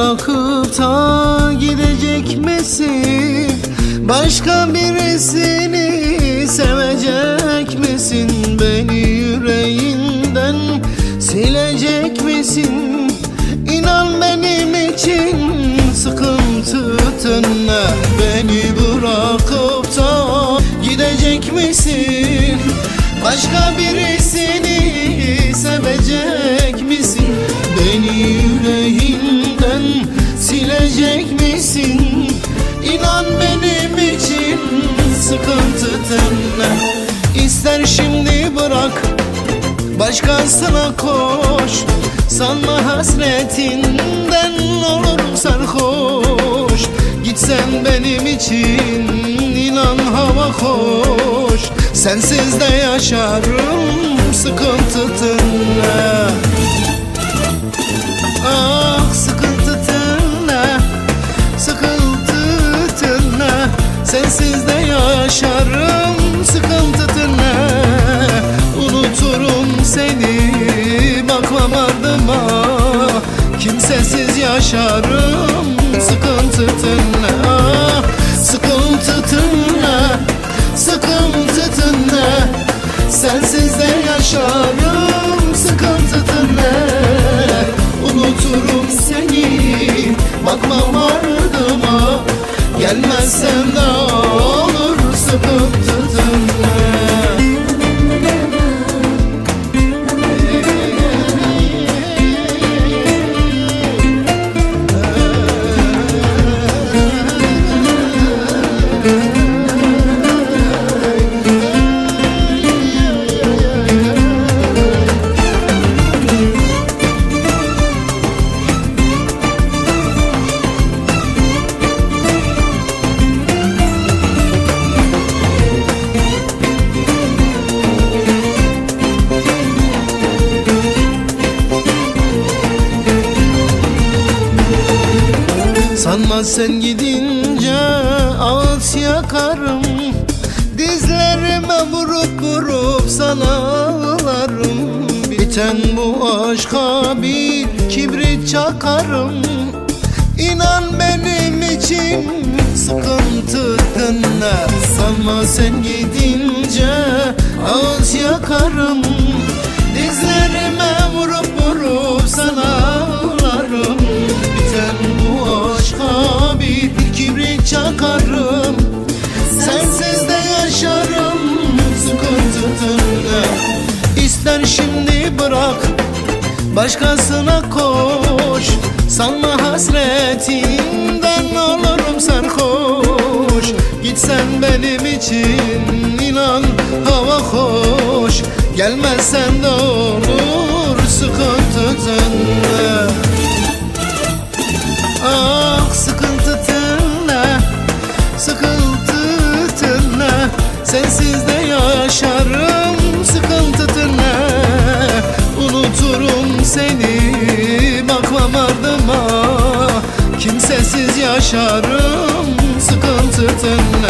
bırakıp da gidecek misin? Başka birisini sevecek misin? Beni yüreğinden silecek misin? İnan benim için sıkıntı ne? Beni bırakıp da gidecek misin? Başka birisini sevecek misin? Beni yüreğinden silecek misin? İnan benim için sıkıntı ne? İster şimdi bırak, başkasına koş. Sanma hasretinden olurum sarhoş. Gitsen benim için inan hava hoş. Sensiz de yaşarım sıkıntı ne? Ah sıkıntı ne? Sıkıntı ne? Sensiz de yaşarım sıkıntı ne? Unuturum seni, bakmam ardıma. Kimsesiz yaşarım sıkıntı ne? Ah sıkıntı ne? Sıkıntı ne? Sensiz de yaşarım sıkıntı ne? Unuturum seni, bakmam ardıma. Gelmezsen de olur sıkıntı ne? Sanma sen gidince ağıt yakarım. Dizlerime vurup vurup sana ağlarım. Biten bu aşka bir kibrit çakarım. İnan benim için sıkıntı ne? Sanma sen gidince ağıt yakarım. Dizlerime vurup vurup sana ağlarım. Biten bu aşka bir kibrit çakarım. Sensiz de yaşarım sıkıntı ne? İster şimdi bırak, başkasına koş. Sanma hasretinden olurum sarhoş. Gitsen benim için inan hava hoş. Gelmezsen de olur sıkıntı ne? Ah sıkıntı ne? Sıkıntı ne? Sensiz de yaşarım sıkıntı ne? Unuturum seni, bakmam ardıma. Kimsesiz yaşarım sıkıntı ne?